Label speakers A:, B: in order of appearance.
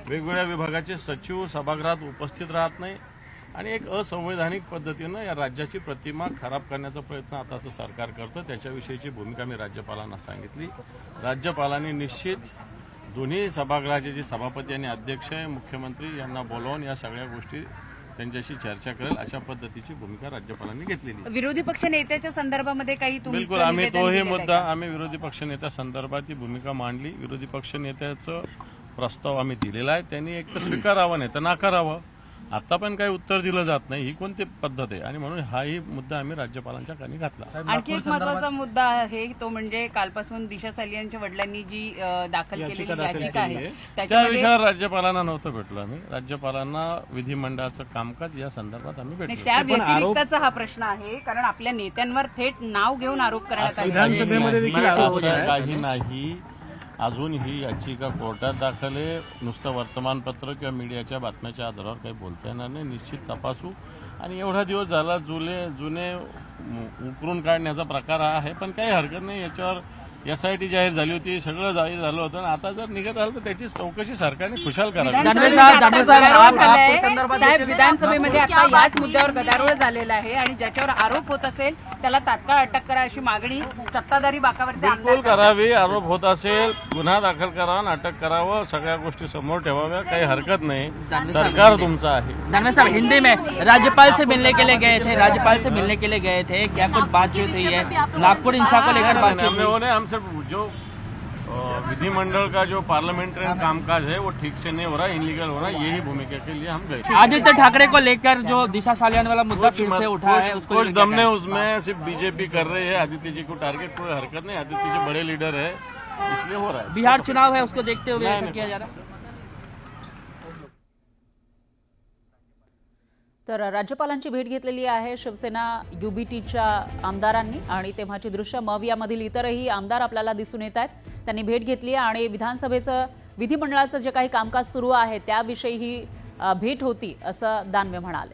A: वेगवेगळ्या विभागाचे सचिव सभागृहात उपस्थित राहत नाही आणि एक असंवैधानिक पद्धतीनं या राज्याची प्रतिमा खराब करण्याचा प्रयत्न आताचं सरकार करतं। त्याच्याविषयीची भूमिका मी राज्यपालांना सांगितली। राज्यपालांनी निश्चित दोन्ही सभागृहाचे जे सभापती आणि अध्यक्ष आहे मुख्यमंत्री यांना बोलावून या सगळ्या गोष्टी त्यांच्याशी चर्चा करेल अशा पद्धतीची भूमिका राज्यपालांनी घेतलेली।
B: विरोधी पक्ष नेत्याच्या संदर्भामध्ये काही
A: बिलकुल आम्ही तोही मुद्दा आम्ही विरोधी पक्ष नेत्या संदर्भात ही भूमिका मांडली। विरोधी पक्ष नेत्याचं प्रस्ताव आम्ही दिलेला आहे, त्यांनी एक तर स्वीकारावा नाही तर नाकारावं। आता पण काही उत्तर दिलं जात नाही, ही कोणती पद्धत आहे आणि म्हणून हाही मुद्दा आम्ही राज्यपालांच्या कानी घातला।
B: आणखी एक महत्त्वाचा मुद्दा आहे तो म्हणजे कालपासून दिशा सालियांच्या वडिलांनी जी दाखल केलेली याचिका आहे
A: त्या विषयावर राज्यपालांना नव्हतं भेटलो आम्ही। राज्यपालांना विधिमंडळाचं कामकाज या संदर्भात आम्ही भेटलो।
B: त्या व्यतिरिक्तचा हा प्रश्न आहे, कारण आपल्या नेत्यांवर थेट नाव घेऊन आरोप करण्यात आले।
C: विधानसभेमध्ये देखील आरोप होत आहे।
A: काही नाही, अजून ही याचिका कोर्टात दाखल आहे। नुसतं वर्तमानपत्र किंवा मीडियाच्या बातम्याच्या आधारावर काही बोलता येणार नाही। निश्चित तपासू आणि एवढा दिवस झाला जुने उकरून काढण्याचा प्रकार हा आहे, पण काही हरकत नाही। याच्यावर SIT जाहीर झाली होती, सगळं जाहीर झालं होतं आणि आता जर निघत आलं तर त्याची चौकशी सरकारने खुशाल करावी।
B: विधानसभेमध्ये आता याच मुद्द्यावर गदारोळ झालेला आहे आणि ज्याच्यावर आरोप होत असेल त्याला तात्काळ अटक करा अशी मागणी सत्ताधारी बाकावरचे
A: बिलकुल करावी। आरोप होत असेल गुन्हा दाखल करावा, अटक करावं, सगळ्या गोष्टी समोर ठेवाव्या, काही हरकत नाही। सरकार तुमचं आहे।
C: दानवे साहब, हिंदी में राज्यपाल से मिलने के लिए गए थे, राज्यपाल से मिलने के लिए गए थे, क्या कुछ बातचीत हुई है? नागपुर हिंसा को लेकर बातचीत हुई?
A: हमसे जो विधिमंडल का जो पार्लियामेंट्री कामकाज है वो ठीक से नहीं हो रहा, इनलीगल हो रहा, यही भूमिका के लिए हम गए।
C: आदित्य ठाकरे को लेकर जो दिशा सालियान वाला मुद्दा फिर से उठा है, उसको
A: कुछ दम नहीं उसमें, सिर्फ बीजेपी कर रही है। आदित्य जी को टारगेट कोई हरकत नहीं, आदित्य जी बड़े लीडर है इसलिए हो रहा है।
C: बिहार चुनाव है, उसको देखते हुए ऐसा किया जा रहा है।
D: तर राज्यपालांची भेट घेतलेली आहे शिवसेना UBTच्या आमदारांनी आणि तेव्हाची दृश्य मवियामधील इतरही आमदार आपल्याला दिसून येत आहेत। त्यांनी भेट घेतली आणि विधानसभेचं विधिमंडळाचं जे काही कामकाज सुरू आहे त्याविषयी ही भेट होती असं दानवे म्हणाले।